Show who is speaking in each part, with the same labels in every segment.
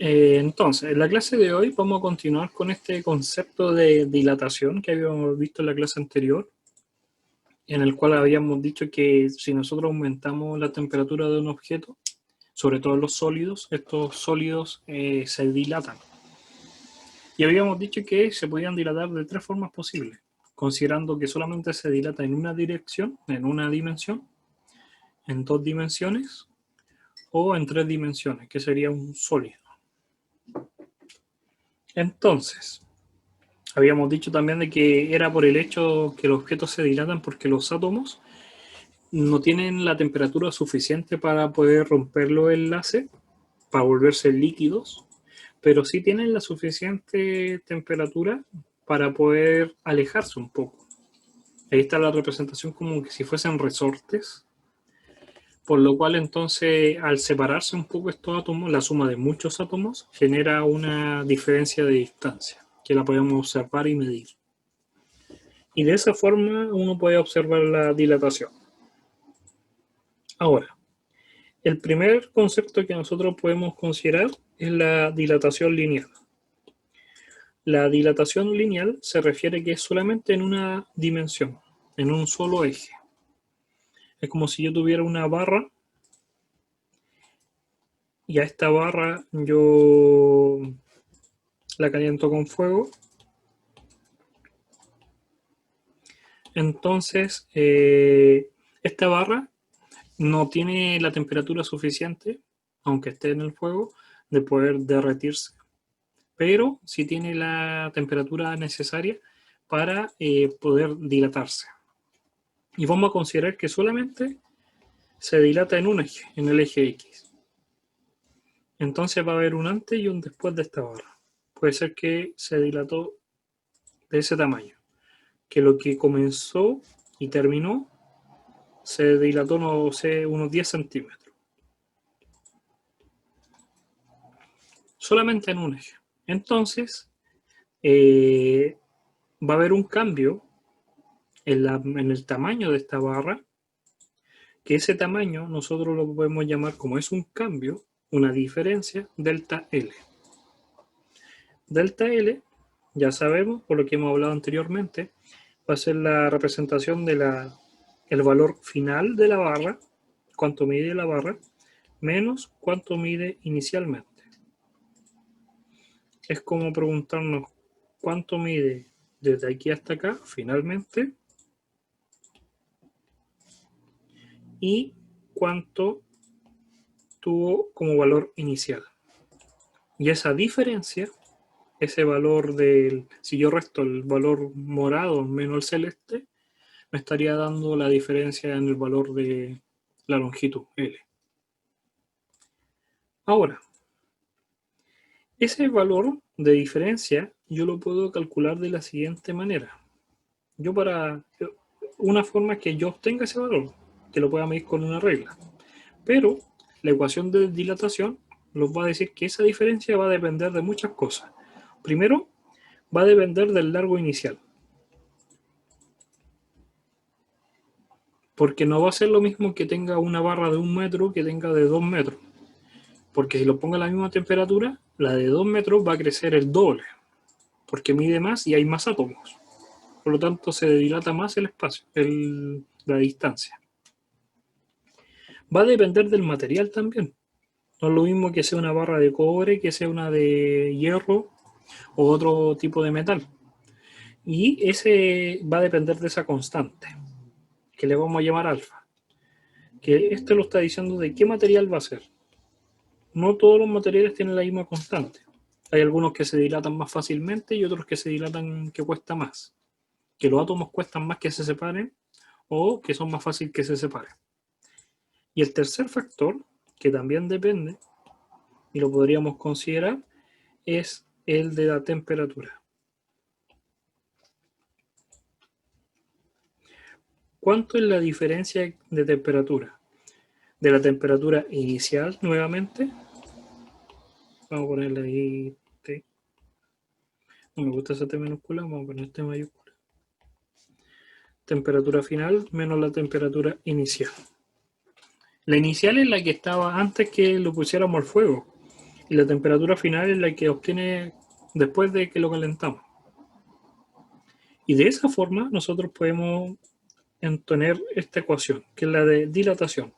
Speaker 1: Entonces, en la clase de hoy vamos a continuar con este concepto de dilatación que habíamos visto en la clase anterior, en el cual habíamos dicho que si nosotros aumentamos la temperatura de un objeto, sobre todo los sólidos, estos sólidos se dilatan. Y habíamos dicho que se podían dilatar de tres formas posibles, considerando que solamente se dilata en una dirección, en una dimensión, en dos dimensiones o en tres dimensiones, que sería un sólido. Entonces, habíamos dicho también de que era por el hecho que los objetos se dilatan porque los átomos no tienen la temperatura suficiente para poder romper los enlaces, para volverse líquidos, pero sí tienen la suficiente temperatura para poder alejarse un poco. Ahí está la representación como que si fuesen resortes, por lo cual entonces al separarse un poco estos átomos, la suma de muchos átomos genera una diferencia de distancia que la podemos observar y medir. Y de esa forma uno puede observar la dilatación. Ahora, el primer concepto que nosotros podemos considerar es la dilatación lineal. La dilatación lineal se refiere que es solamente en una dimensión, en un solo eje. Es como si yo tuviera una barra y a esta barra yo la caliento con fuego. Entonces, esta barra no tiene la temperatura suficiente, aunque esté en el fuego, de poder derretirse, pero sí tiene la temperatura necesaria para poder dilatarse. Y vamos a considerar que solamente se dilata en un eje, en el eje X. Entonces va a haber un antes y un después de esta barra. Puede ser que se dilató de ese tamaño, que lo que comenzó y terminó se dilató, no sé, unos 10 centímetros. Solamente en un eje. Entonces, va a haber un cambio en el tamaño de esta barra, que ese tamaño nosotros lo podemos llamar, como es un cambio, una diferencia, delta L. Delta L, ya sabemos, por lo que hemos hablado anteriormente, va a ser la representación del valor final de la barra, cuánto mide la barra, menos cuánto mide inicialmente. Es como preguntarnos cuánto mide desde aquí hasta acá, finalmente, y cuánto tuvo como valor inicial. Y esa diferencia, ese valor del, si yo resto el valor morado menos el celeste, me estaría dando la diferencia en el valor de la longitud L. Ahora, ese valor de diferencia yo lo puedo calcular de la siguiente manera. Yo para una forma que yo obtenga ese valor, que lo pueda medir con una regla. Pero la ecuación de dilatación nos va a decir que esa diferencia va a depender de muchas cosas. Primero, va a depender del largo inicial. Porque no va a ser lo mismo que tenga una barra de 1 metro que tenga de 2 metros. Porque si lo pongo a la misma temperatura, la de 2 metros va a crecer el doble. Porque mide más y hay más átomos. Por lo tanto, se dilata más el espacio, la distancia. Va a depender del material también. No es lo mismo que sea una barra de cobre, que sea una de hierro o otro tipo de metal. Y ese va a depender de esa constante, que le vamos a llamar alfa. Que esto lo está diciendo de qué material va a ser. No todos los materiales tienen la misma constante. Hay algunos que se dilatan más fácilmente y otros que se dilatan que cuesta más. Que los átomos cuestan más que se separen o que son más fáciles que se separen. Y el tercer factor, que también depende, y lo podríamos considerar, es el de la temperatura. ¿Cuánto es la diferencia de temperatura? De la temperatura inicial, nuevamente. Vamos a ponerle ahí T. No me gusta esa T minúscula, vamos a poner T mayúscula. Temperatura final menos la temperatura inicial. La inicial es la que estaba antes que lo pusiéramos al fuego. y la temperatura final es la que obtiene después de que lo calentamos. Y de esa forma nosotros podemos tener esta ecuación, que es la de dilatación.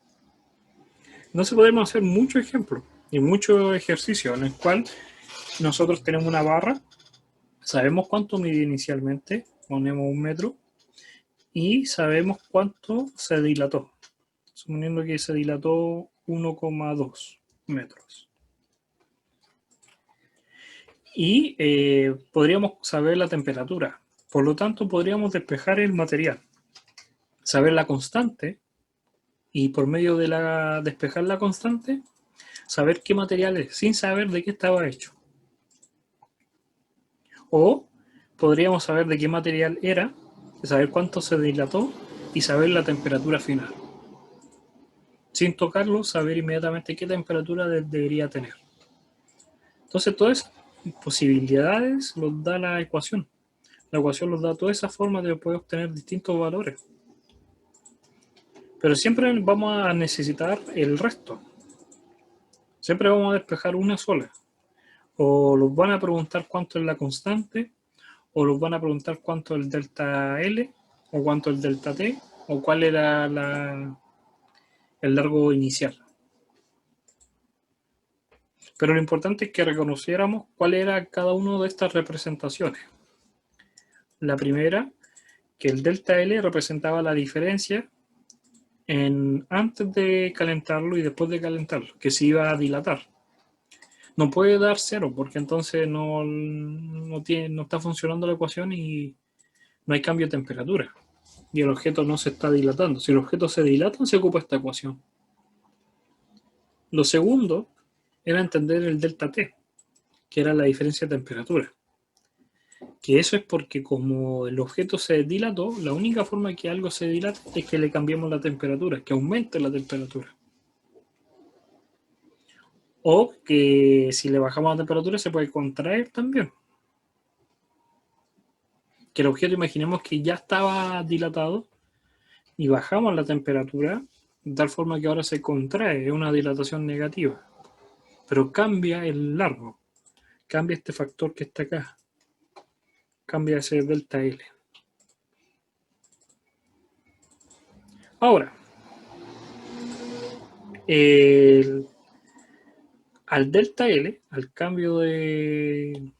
Speaker 1: No se podemos hacer muchos ejemplos y muchos ejercicios en el cual nosotros tenemos una barra, sabemos cuánto mide inicialmente, ponemos 1 metro, y sabemos cuánto se dilató, suponiendo que se dilató 1,2 metros. Y podríamos saber la temperatura, por lo tanto podríamos despejar el material, saber la constante, y por medio de despejar la constante, saber qué material es, sin saber de qué estaba hecho. O podríamos saber de qué material era, saber cuánto se dilató y saber la temperatura final. Sin tocarlo, saber inmediatamente qué temperatura debería tener. Entonces, todas esas posibilidades los da la ecuación. La ecuación nos da todas esas formas de poder obtener distintos valores. Pero siempre vamos a necesitar el resto. Siempre vamos a despejar una sola. O los van a preguntar cuánto es la constante, o los van a preguntar cuánto es el delta L, o cuánto es el delta T, o cuál era el largo inicial. Pero lo importante es que reconociéramos cuál era cada una de estas representaciones. La primera, que el delta L representaba la diferencia antes de calentarlo y después de calentarlo, que se iba a dilatar. No puede dar cero, porque entonces no está funcionando la ecuación y no hay cambio de temperatura. Y el objeto no se está dilatando. Si el objeto se dilata, se ocupa esta ecuación. Lo segundo era entender el delta T, que era la diferencia de temperatura. Que eso es porque como el objeto se dilató, la única forma que algo se dilate es que le cambiemos la temperatura, que aumente la temperatura. O que si le bajamos la temperatura se puede contraer también. Que el objeto, imaginemos que ya estaba dilatado y bajamos la temperatura de tal forma que ahora se contrae, es una dilatación negativa. Pero cambia el largo, cambia este factor que está acá, cambia ese delta L. Ahora, al delta L, al cambio de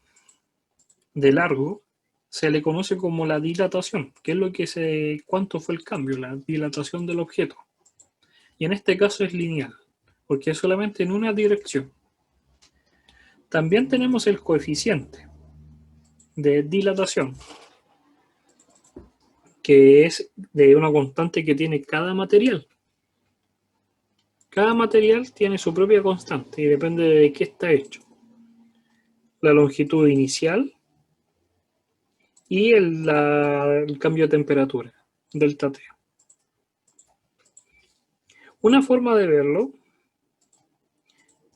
Speaker 1: largo, se le conoce como la dilatación, que es cuánto fue el cambio, la dilatación del objeto. Y en este caso es lineal, porque es solamente en una dirección. También tenemos el coeficiente de dilatación, que es de una constante que tiene cada material. Cada material tiene su propia constante y depende de qué está hecho. La longitud inicial y el cambio de temperatura, delta T. Una forma de verlo,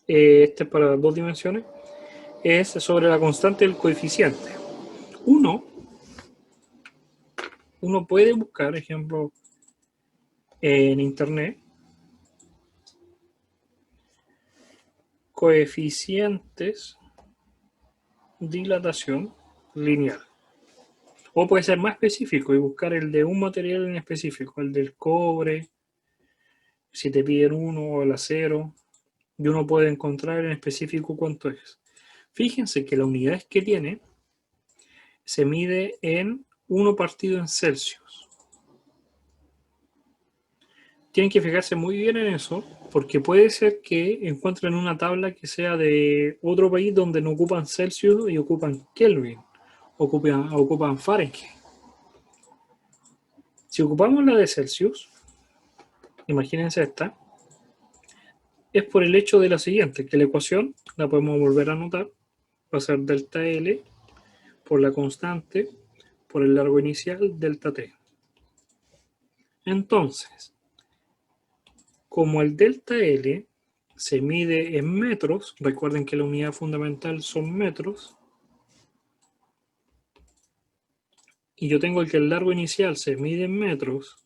Speaker 1: este es para 2 dimensiones, es sobre la constante del coeficiente. Uno puede buscar, ejemplo, en internet, coeficientes dilatación lineal. O puede ser más específico y buscar el de un material en específico, el del cobre, si te piden uno o el acero, y uno puede encontrar en específico cuánto es. Fíjense que la unidad que tiene se mide en 1 partido en Celsius. Tienen que fijarse muy bien en eso, porque puede ser que encuentren una tabla que sea de otro país donde no ocupan Celsius y ocupan Kelvin, ocupan Fahrenheit. Si ocupamos la de Celsius, imagínense esta, es por el hecho de la siguiente, que la ecuación la podemos volver a anotar, va a ser delta L por la constante por el largo inicial delta T. Entonces, como el delta L se mide en metros, recuerden que la unidad fundamental son metros, y yo tengo que el largo inicial se mide en metros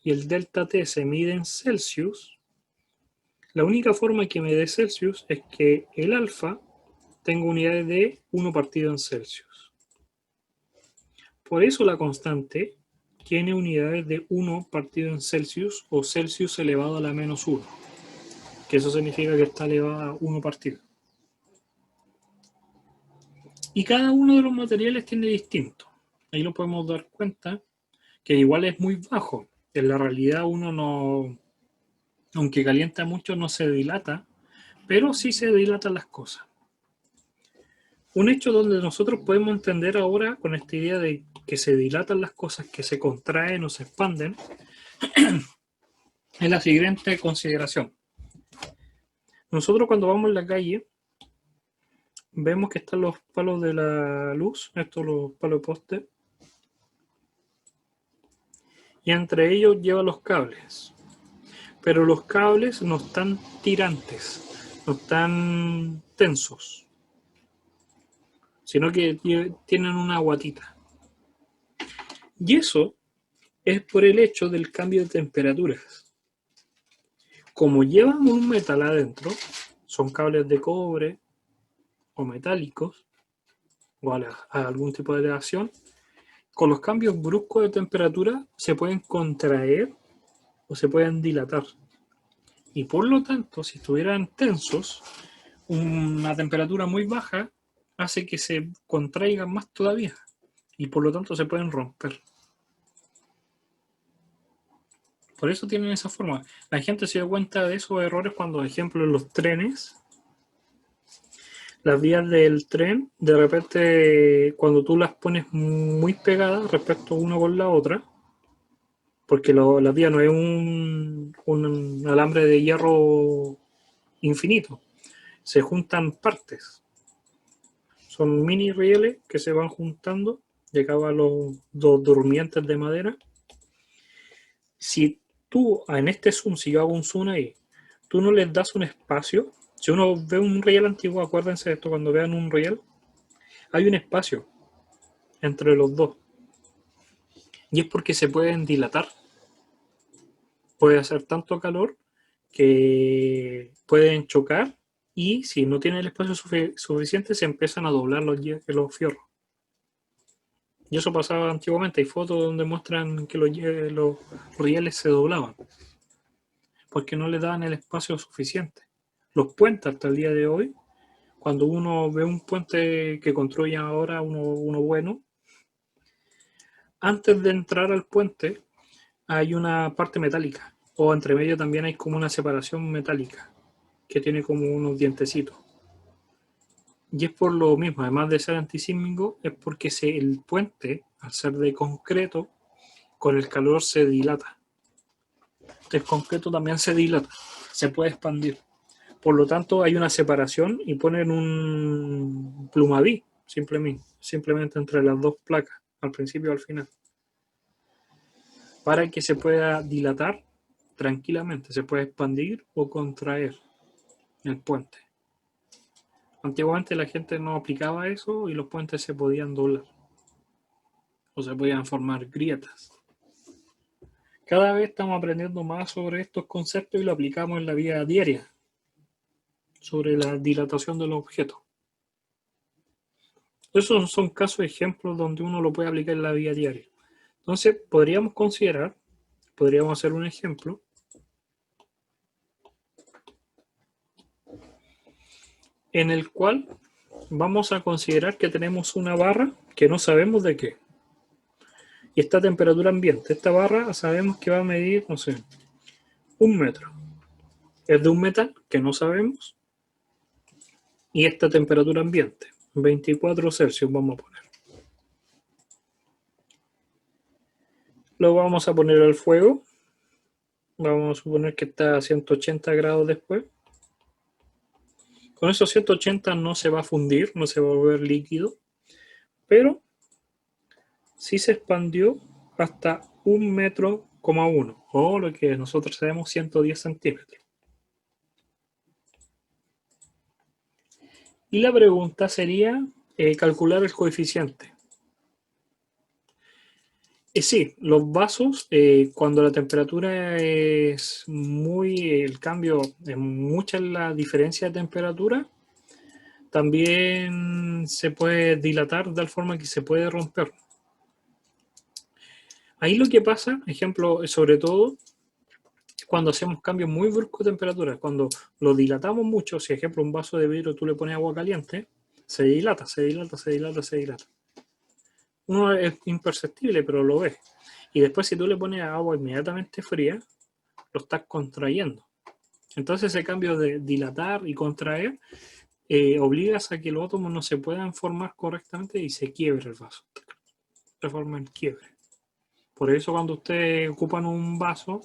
Speaker 1: y el delta T se mide en Celsius, La única forma que me dé Celsius es que el alfa tenga unidades de 1 partido en Celsius. Por eso la constante tiene unidades de 1 partido en Celsius o Celsius elevado a la menos 1, que eso significa que está elevada a 1 partido. Y cada uno de los materiales tiene distinto. Ahí lo podemos dar cuenta que igual es muy bajo. En la realidad uno no, aunque calienta mucho, no se dilata, pero sí se dilatan las cosas. Un hecho donde nosotros podemos entender ahora con esta idea de que se dilatan las cosas, que se contraen o se expanden, es la siguiente consideración. Nosotros cuando vamos en la calle, vemos que están los palos de la luz, estos los palos de poste, y entre ellos lleva los cables. Pero los cables no están tirantes, no están tensos, sino que tienen una guatita. Y eso es por el hecho del cambio de temperaturas. Como llevan un metal adentro, son cables de cobre o metálicos, o a algún tipo de aleación, con los cambios bruscos de temperatura se pueden contraer o se pueden dilatar. Y por lo tanto, si estuvieran tensos, una temperatura muy baja hace que se contraigan más todavía y por lo tanto se pueden romper. Por eso tienen esa forma. La gente se da cuenta de esos errores cuando, por ejemplo, en los trenes, las vías del tren, de repente, cuando tú las pones muy pegadas respecto una con la otra, porque la vía no es un alambre de hierro infinito, se juntan partes. Son mini rieles que se van juntando y acaban los dos durmientes de madera. Si tú en este zoom, si yo hago un zoom ahí, tú no les das un espacio. Si uno ve un riel antiguo, acuérdense de esto, cuando vean un riel, hay un espacio entre los dos. Y es porque se pueden dilatar. Puede hacer tanto calor que pueden chocar y si no tienen el espacio suficiente se empiezan a doblar los fierros. Y eso pasaba antiguamente. Hay fotos donde muestran que los rieles se doblaban porque no le daban el espacio suficiente. Los puentes hasta el día de hoy, cuando uno ve un puente que construyen ahora, uno bueno, antes de entrar al puente hay una parte metálica, o entre medio también hay como una separación metálica, que tiene como unos dientecitos. Y es por lo mismo, además de ser antisísmico, es porque el puente, al ser de concreto, con el calor se dilata. El concreto también se dilata, se puede expandir. Por lo tanto, hay una separación y ponen un plumaví, simplemente entre las dos placas, al principio y al final, para que se pueda dilatar tranquilamente, se puede expandir o contraer el puente. Antiguamente la gente no aplicaba eso y los puentes se podían doblar o se podían formar grietas. Cada vez estamos aprendiendo más sobre estos conceptos y lo aplicamos en la vida diaria, sobre la dilatación de los objetos. Esos son casos, ejemplos donde uno lo puede aplicar en la vida diaria. Entonces, podríamos hacer un ejemplo en el cual vamos a considerar que tenemos una barra que no sabemos de qué. Y esta temperatura ambiente, esta barra sabemos que va a medir, no sé, 1 metro. Es de un metal que no sabemos. Y esta temperatura ambiente, 24 Celsius vamos a poner. Lo vamos a poner al fuego. Vamos a suponer que está a 180 grados después. Con esos 180 no se va a fundir, no se va a volver líquido, pero sí se expandió hasta 1,1 metro, o lo que nosotros sabemos 110 centímetros. Y la pregunta sería calcular el coeficiente. Sí, los vasos, cuando la temperatura es el cambio es mucha la diferencia de temperatura, también se puede dilatar de tal forma que se puede romper. Ahí lo que pasa, ejemplo, sobre todo cuando hacemos cambios muy bruscos de temperatura, cuando lo dilatamos mucho, si ejemplo un vaso de vidrio tú le pones agua caliente, se dilata, se dilata, se dilata, se dilata. Uno es imperceptible, pero lo ves. Y después si tú le pones agua inmediatamente fría, lo estás contrayendo. Entonces ese cambio de dilatar y contraer obligas a que los átomos no se puedan formar correctamente y se quiebre el vaso. Se forma el quiebre. Por eso cuando ustedes ocupan un vaso,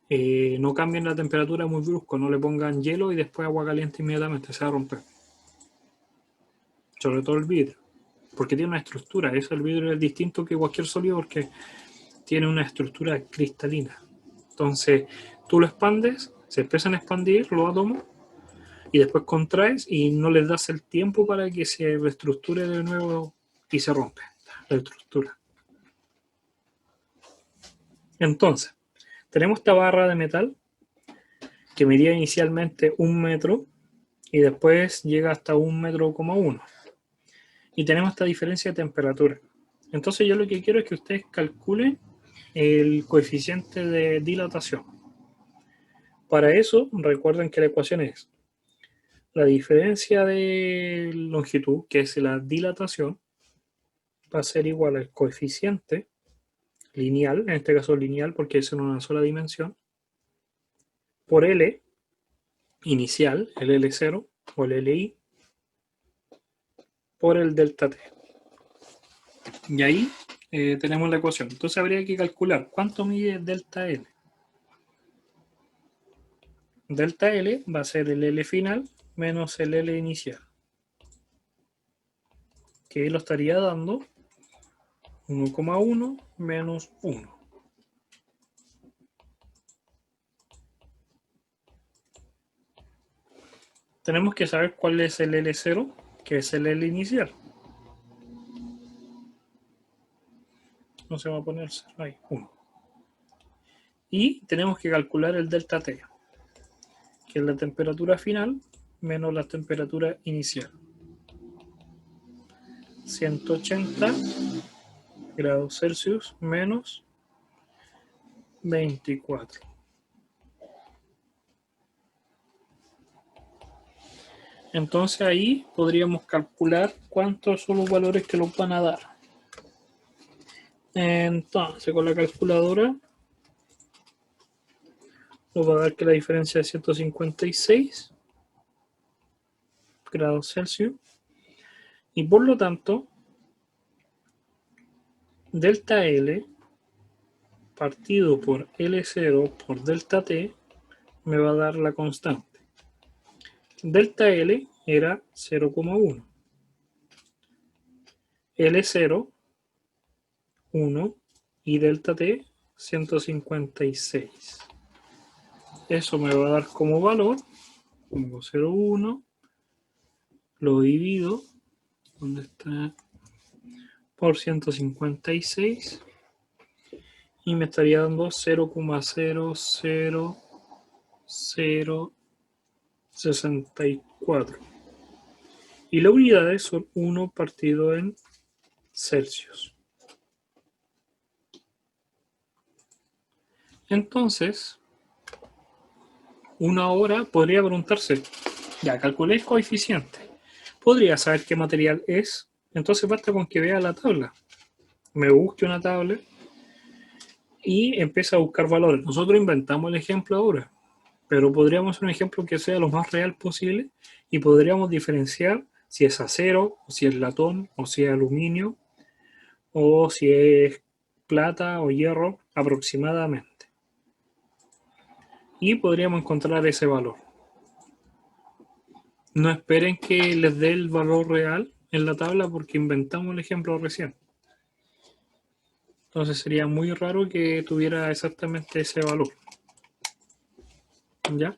Speaker 1: no cambien la temperatura muy brusco, no le pongan hielo y después agua caliente inmediatamente, se va a romper. Sobre todo el vidrio, porque tiene una estructura. Eso, el vidrio es distinto que cualquier sólido porque tiene una estructura cristalina. Entonces tú lo expandes, se empiezan a expandir los átomos y después contraes y no les das el tiempo para que se reestructure de nuevo y se rompe la estructura. Entonces, tenemos esta barra de metal que medía inicialmente 1 metro y después llega hasta 1,1 metros. Y tenemos esta diferencia de temperatura. Entonces yo lo que quiero es que ustedes calculen el coeficiente de dilatación. Para eso, recuerden que la ecuación es la diferencia de longitud, que es la dilatación, va a ser igual al coeficiente lineal, en este caso lineal porque es en una sola dimensión, por L inicial, el L0 o el LI, por el delta T. Y ahí tenemos la ecuación. Entonces habría que calcular cuánto mide delta L. Delta L va a ser el L final menos el L inicial, que lo estaría dando 1,1 menos 1. Tenemos que saber cuál es el L0, que es el L inicial. No se va a poner ahí, 1. Y tenemos que calcular el delta T, que es la temperatura final menos la temperatura inicial. 180 grados Celsius menos 24. Entonces ahí podríamos calcular cuántos son los valores que nos van a dar. Entonces con la calculadora nos va a dar que la diferencia es 156 grados Celsius y por lo tanto delta L partido por L0 por delta T me va a dar la constante. Delta L era 0,1, L0 1 y delta T 156. Eso me va a dar como valor, pongo 0,1, lo divido, ¿dónde está? Por 156 y me estaría dando 0,00064. Y las unidades son 1 partido en Celsius. Entonces, una hora podría preguntarse, ya calculé el coeficiente, podría saber qué material es, entonces basta con que vea la tabla, me busque una tabla y empiece a buscar valores. Nosotros inventamos el ejemplo ahora, pero podríamos hacer un ejemplo que sea lo más real posible y podríamos diferenciar si es acero, o si es latón, o si es aluminio, o si es plata o hierro aproximadamente. Y podríamos encontrar ese valor. No esperen que les dé el valor real en la tabla porque inventamos el ejemplo recién. Entonces sería muy raro que tuviera exactamente ese valor. ¿Ya?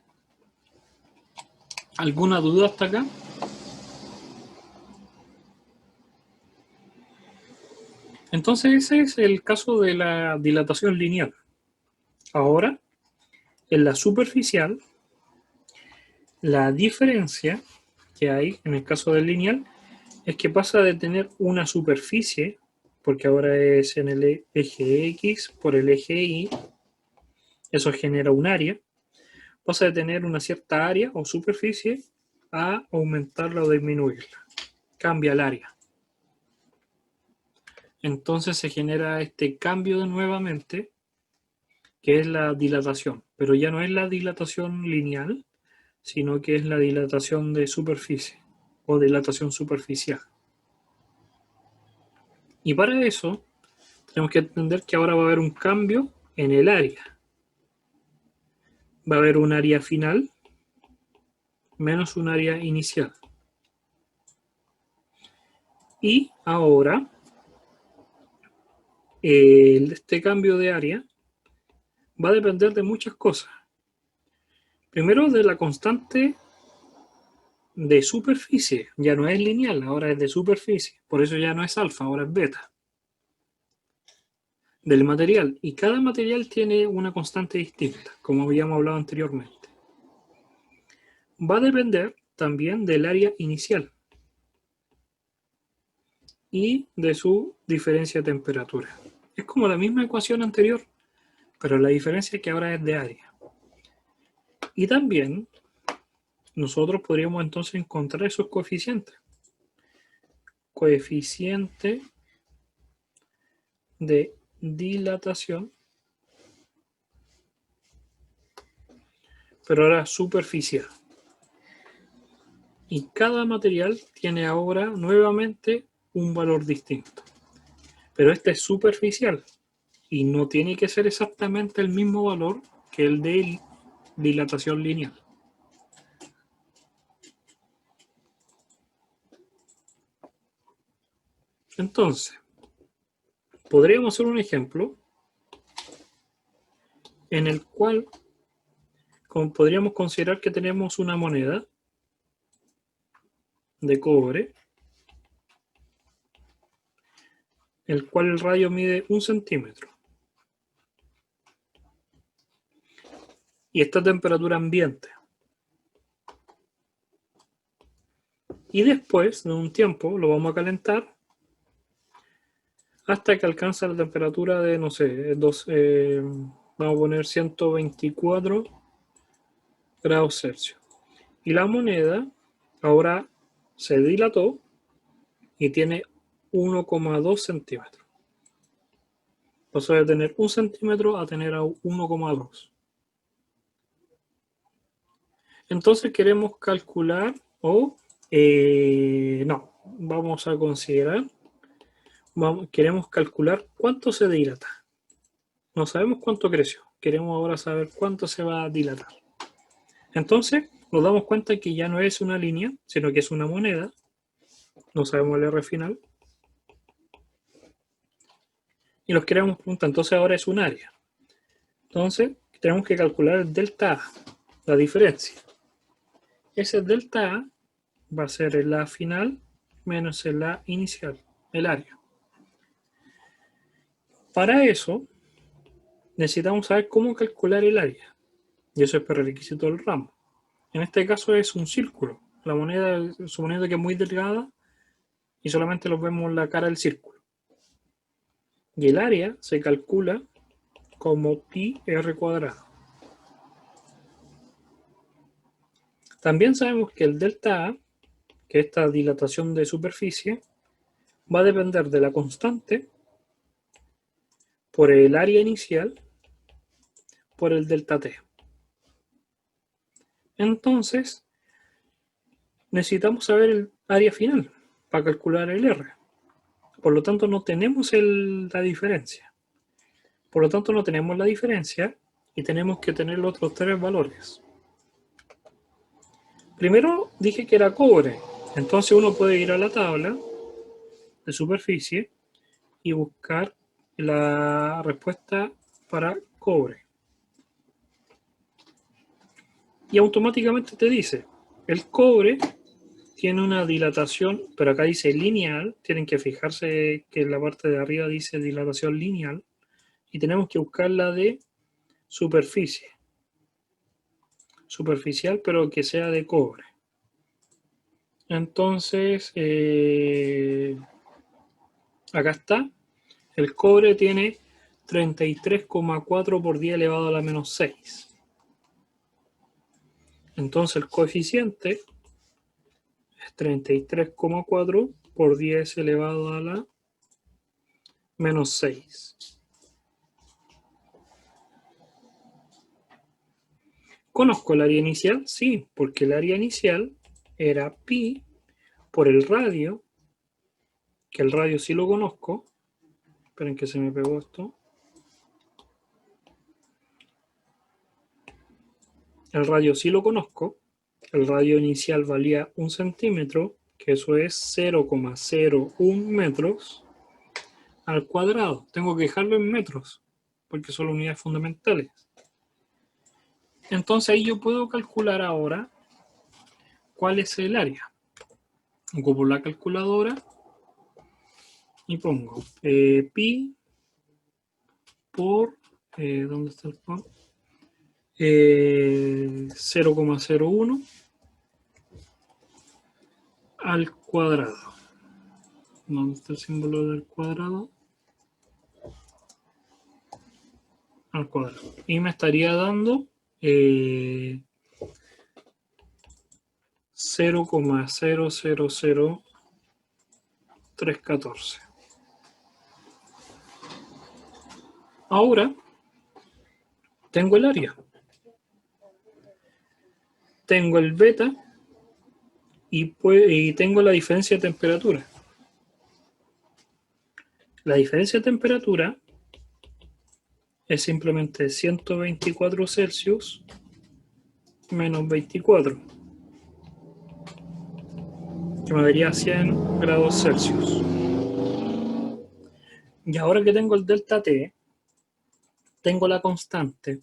Speaker 1: ¿Alguna duda hasta acá? Entonces ese es el caso de la dilatación lineal. Ahora, en la superficial, la diferencia que hay en el caso del lineal es que pasa de tener una superficie, porque ahora es en el eje X por el eje Y, eso genera un área, pasa de tener una cierta área o superficie a aumentarla o disminuirla. Cambia el área. Entonces se genera este cambio nuevamente, que es la dilatación, pero ya no es la dilatación lineal, sino que es la dilatación de superficie o dilatación superficial. Y para eso tenemos que entender que ahora va a haber un cambio en el área. Va a haber un área final menos un área inicial. Y ahora este cambio de área va a depender de muchas cosas. Primero, de la constante de superficie. Ya no es lineal, ahora es de superficie. Por eso ya no es alfa, ahora es beta. Del material. Y cada material tiene una constante distinta, como habíamos hablado anteriormente. Va a depender también del área inicial y de su diferencia de temperatura. Es como la misma ecuación anterior, pero la diferencia es que ahora es de área. Y también nosotros podríamos entonces encontrar esos coeficientes. Coeficiente de dilatación, pero ahora superficial. Y cada material tiene ahora nuevamente un valor distinto. Pero este es superficial y no tiene que ser exactamente el mismo valor que el de dilatación lineal. Entonces, podríamos hacer un ejemplo en el cual podríamos considerar que tenemos una moneda de cobre, el cual el radio mide 1 centímetro. Y esta temperatura ambiente. Y después de un tiempo lo vamos a calentar hasta que alcanza la temperatura de, no sé, vamos a poner 124 grados Celsius. Y la moneda ahora se dilató y tiene 1,2 centímetros. Pasó de tener 1 centímetro a tener 1,2. Entonces queremos calcular no, vamos a considerar, queremos calcular cuánto se dilata. No sabemos cuánto creció, queremos ahora saber cuánto se va a dilatar. Entonces nos damos cuenta que ya no es una línea, sino que es una moneda. No sabemos el R final. Y nos queremos preguntar, entonces ahora es un área. Entonces tenemos que calcular el delta A, la diferencia. Ese delta A va a ser el A final menos el A inicial, el área. Para eso necesitamos saber cómo calcular el área. Y eso es prerequisito del ramo. En este caso es un círculo. La moneda, suponiendo que es muy delgada, y solamente lo vemos en la cara del círculo. Y el área se calcula como pi r cuadrado. También sabemos que el delta A, que es esta dilatación de superficie, va a depender de la constante por el área inicial por el delta T. Entonces, necesitamos saber el área final para calcular el R. Por lo tanto, no tenemos la diferencia. Por lo tanto, no tenemos la diferencia y tenemos que tener los otros tres valores. Primero dije que era cobre. Entonces uno puede ir a la tabla de superficie y buscar la respuesta para cobre. Y automáticamente te dice, el cobre tiene una dilatación, pero acá dice lineal, tienen que fijarse que en la parte de arriba dice dilatación lineal, y tenemos que buscar la de superficie, superficial, pero que sea de cobre. Entonces, acá está, el cobre tiene 33,4 por 10 elevado a la menos 6. Entonces el coeficiente es 33,4 por 10 elevado a la menos 6. ¿Conozco el área inicial? Sí, porque el área inicial era pi por el radio, que el radio sí lo conozco. Esperen que se me pegó esto. El radio sí lo conozco. El radio inicial valía 1 centímetro, que eso es 0,01 metros al cuadrado. Tengo que dejarlo en metros, porque son unidades fundamentales. Entonces ahí yo puedo calcular ahora cuál es el área. Ocupo la calculadora y pongo pi por, ¿dónde está el por? 0,01 al cuadrado. ¿Dónde está el símbolo del cuadrado? Al cuadrado. Y me estaría dando 0,000314. Ahora tengo el área. Tengo el beta y tengo la diferencia de temperatura. La diferencia de temperatura es simplemente 124 Celsius menos 24, que me daría 100 grados Celsius. Y ahora que tengo el delta T, tengo la constante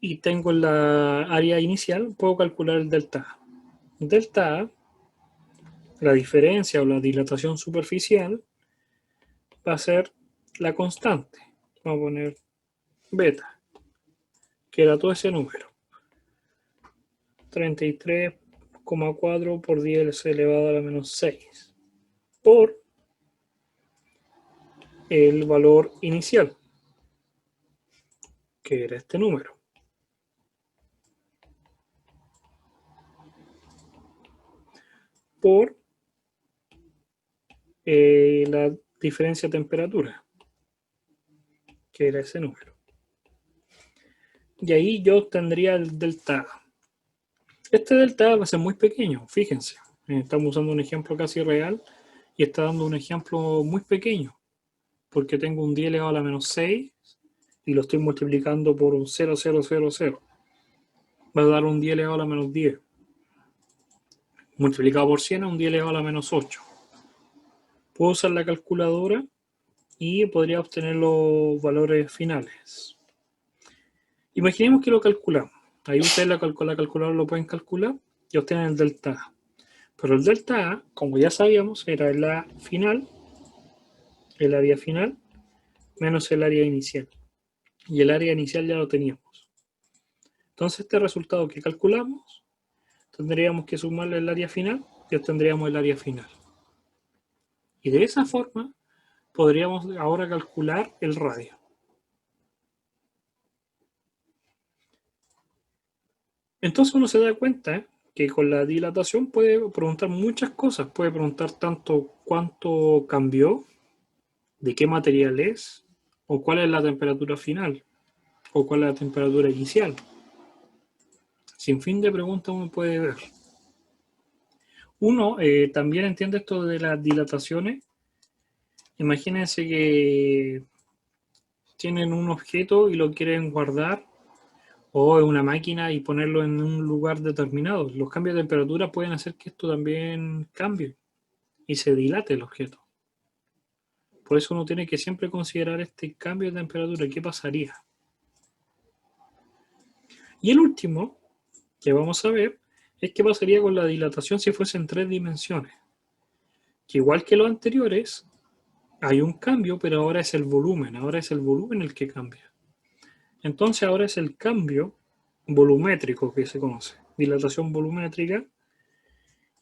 Speaker 1: y tengo la área inicial, puedo calcular el delta A. Delta A, la diferencia o la dilatación superficial, va a ser la constante. Vamos a poner beta, que era todo ese número. 33,4 por 10 elevado a la menos 6 por el valor inicial, que era este número. Por la diferencia de temperatura, que era ese número. Y ahí yo obtendría el delta A. Este delta A va a ser muy pequeño, fíjense. Estamos usando un ejemplo casi real y está dando un ejemplo muy pequeño, porque tengo un 10 elevado a la menos 6 y lo estoy multiplicando por un 0,000. Va a dar un 10 elevado a la menos 10. Multiplicado por 100 es un 10 elevado a la menos 8. Puedo usar la calculadora y podría obtener los valores finales. Imaginemos que lo calculamos. Ahí ustedes la calculadora lo pueden calcular y obtienen el delta A. Pero el delta A, como ya sabíamos, era el área final, menos el área inicial. Y el área inicial ya lo teníamos. Entonces este resultado que calculamos, tendríamos que sumarle el área final y obtendríamos el área final. Y de esa forma podríamos ahora calcular el radio. Entonces uno se da cuenta que con la dilatación puede preguntar muchas cosas. Puede preguntar tanto cuánto cambió, de qué material es, o cuál es la temperatura final, o cuál es la temperatura inicial. Sin fin de preguntas uno puede ver. Uno también entiende esto de las dilataciones. Imagínense que tienen un objeto y lo quieren guardar, o en una máquina y ponerlo en un lugar determinado. Los cambios de temperatura pueden hacer que esto también cambie y se dilate el objeto. Por eso uno tiene que siempre considerar este cambio de temperatura. ¿Qué pasaría? Y el último que vamos a ver es qué pasaría con la dilatación si fuese en 3 dimensiones. Que igual que los anteriores, hay un cambio, pero ahora es el volumen el que cambia. Entonces ahora es el cambio volumétrico que se conoce, dilatación volumétrica,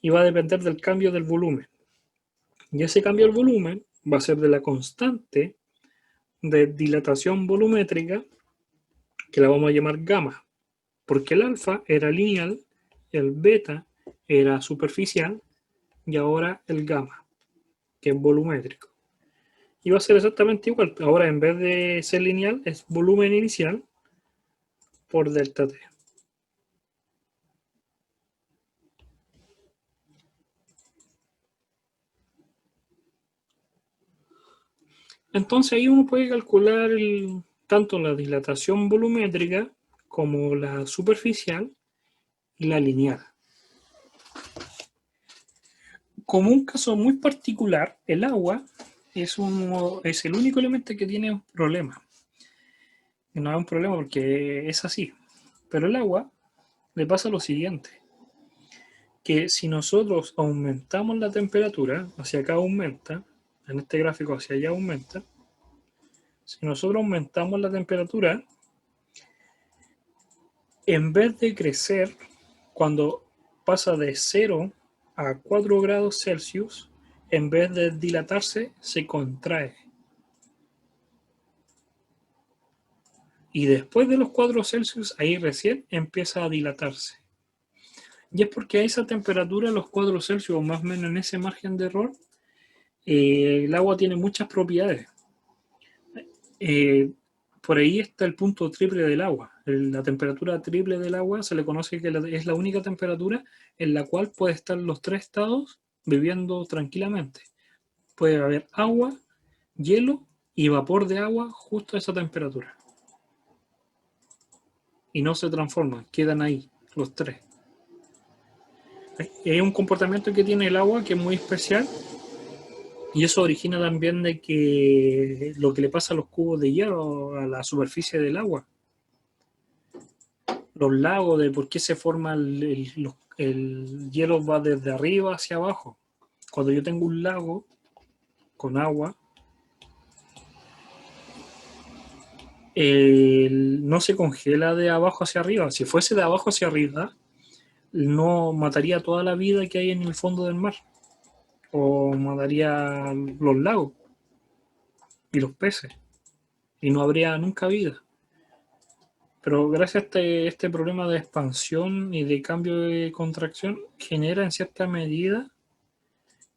Speaker 1: y va a depender del cambio del volumen. Y ese cambio del volumen va a ser de la constante de dilatación volumétrica, que la vamos a llamar gamma, porque el alfa era lineal, el beta era superficial y ahora el gamma, que es volumétrico. Y va a ser exactamente igual. Ahora en vez de ser lineal es volumen inicial por delta T. Entonces ahí uno puede calcular tanto la dilatación volumétrica como la superficial y la lineal. Como un caso muy particular, el agua es el único elemento que tiene un problema. No es un problema porque es así. Pero el agua le pasa lo siguiente, que si nosotros aumentamos la temperatura, hacia acá aumenta, en este gráfico hacia allá aumenta, si nosotros aumentamos la temperatura, en vez de crecer, cuando pasa de 0 a 4 grados Celsius, en vez de dilatarse, se contrae. Y después de los 4 Celsius, ahí recién empieza a dilatarse. Y es porque a esa temperatura, los 4 Celsius, o más o menos en ese margen de error, el agua tiene muchas propiedades. Por ahí está el punto triple del agua. La temperatura triple del agua se le conoce que es la única temperatura en la cual puede estar los 3 estados viviendo tranquilamente. Puede haber agua, hielo y vapor de agua justo a esa temperatura. Y no se transforman, quedan ahí los 3. Es un comportamiento que tiene el agua que es muy especial. Y eso origina también de que lo que le pasa a los cubos de hielo, a la superficie del agua. Los lagos, de por qué se forma el hielo va desde arriba hacia abajo. Cuando yo tengo un lago con agua, no se congela de abajo hacia arriba. Si fuese de abajo hacia arriba, no mataría toda la vida que hay en el fondo del mar. O mataría los lagos y los peces. Y no habría nunca vida. Pero gracias a este problema de expansión y de cambio de contracción, genera en cierta medida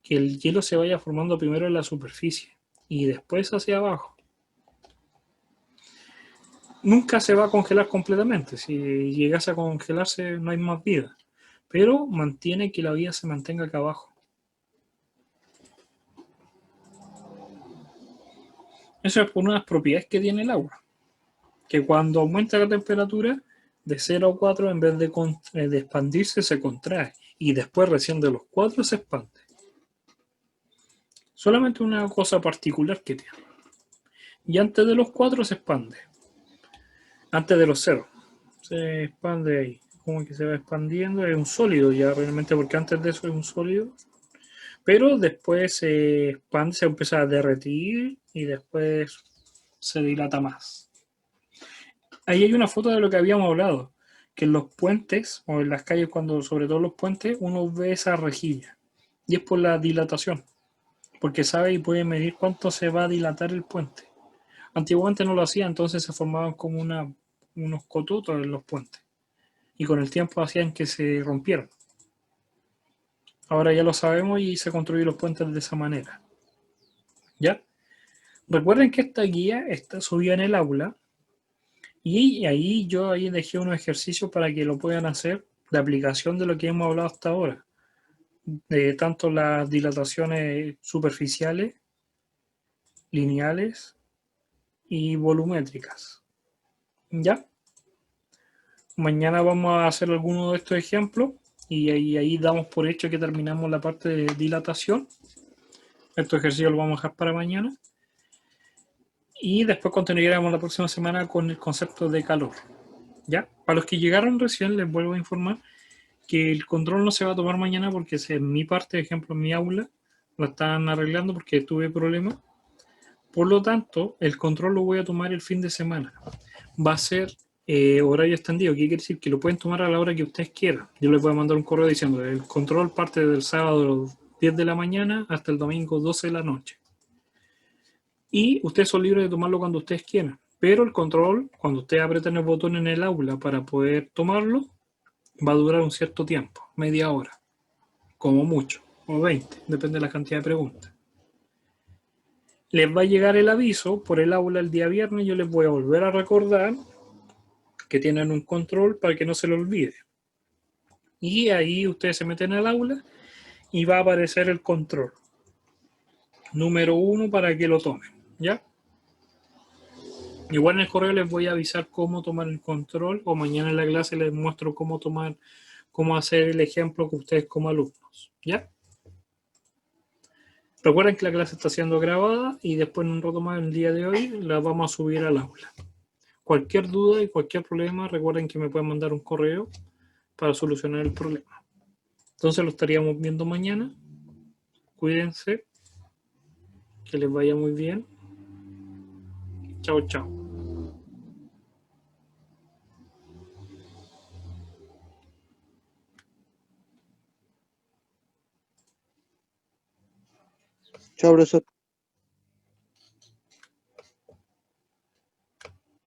Speaker 1: que el hielo se vaya formando primero en la superficie y después hacia abajo. Nunca se va a congelar completamente. Si llegase a congelarse, no hay más vida. Pero mantiene que la vida se mantenga acá abajo. Eso es por unas propiedades que tiene el agua. Que cuando aumenta la temperatura, de 0 a 4, en vez de expandirse, se contrae. Y después, recién de los 4, se expande. Solamente una cosa particular que tiene. Y antes de los 4 se expande. Antes de los 0. Se expande ahí. Como que se va expandiendo. Es un sólido ya realmente, porque antes de eso es un sólido. Pero después se expande, se empieza a derretir y después se dilata más. Ahí hay una foto de lo que habíamos hablado. Que en los puentes, o en las calles, cuando sobre todo los puentes, uno ve esa rejilla. Y es por la dilatación. Porque sabe y puede medir cuánto se va a dilatar el puente. Antiguamente no lo hacía, entonces se formaban como unos cotutos en los puentes. Y con el tiempo hacían que se rompieran. Ahora ya lo sabemos y se construyen los puentes de esa manera. ¿Ya? Recuerden que esta guía está subida en el aula y ahí yo dejé unos ejercicios para que lo puedan hacer de aplicación de lo que hemos hablado hasta ahora. De tanto las dilataciones superficiales, lineales y volumétricas. ¿Ya? Mañana vamos a hacer alguno de estos ejemplos y ahí damos por hecho que terminamos la parte de dilatación. Estos ejercicios los vamos a dejar para mañana. Y después continuaremos la próxima semana con el concepto de calor. ¿Ya? Para los que llegaron recién les vuelvo a informar que el control no se va a tomar mañana porque en mi parte, por ejemplo, en mi aula, la están arreglando porque tuve problemas. Por lo tanto, el control lo voy a tomar el fin de semana. Va a ser horario extendido. ¿Qué quiere decir? Que lo pueden tomar a la hora que ustedes quieran. Yo les voy a mandar un correo diciendo el control parte del sábado a los 10 de la mañana hasta el domingo 12 de la noche. Y ustedes son libres de tomarlo cuando ustedes quieran. Pero el control, cuando ustedes apretan el botón en el aula para poder tomarlo, va a durar un cierto tiempo, media hora, como mucho, o 20, depende de la cantidad de preguntas. Les va a llegar el aviso por el aula el día viernes. Yo les voy a volver a recordar que tienen un control para que no se lo olvide. Y ahí ustedes se meten al aula y va a aparecer el control número 1 para que lo tomen, ¿ya? Igual en el correo les voy a avisar cómo tomar el control, o mañana en la clase les muestro cómo tomar, cómo hacer el ejemplo que ustedes como alumnos, ¿ya? Recuerden que la clase está siendo grabada y después en un rato más el día de hoy la vamos a subir al aula. Cualquier duda y cualquier problema, recuerden que me pueden mandar un correo para solucionar el problema. Entonces lo estaríamos viendo mañana. Cuídense, que les vaya muy bien. Chao, chao.
Speaker 2: Chao, profesor.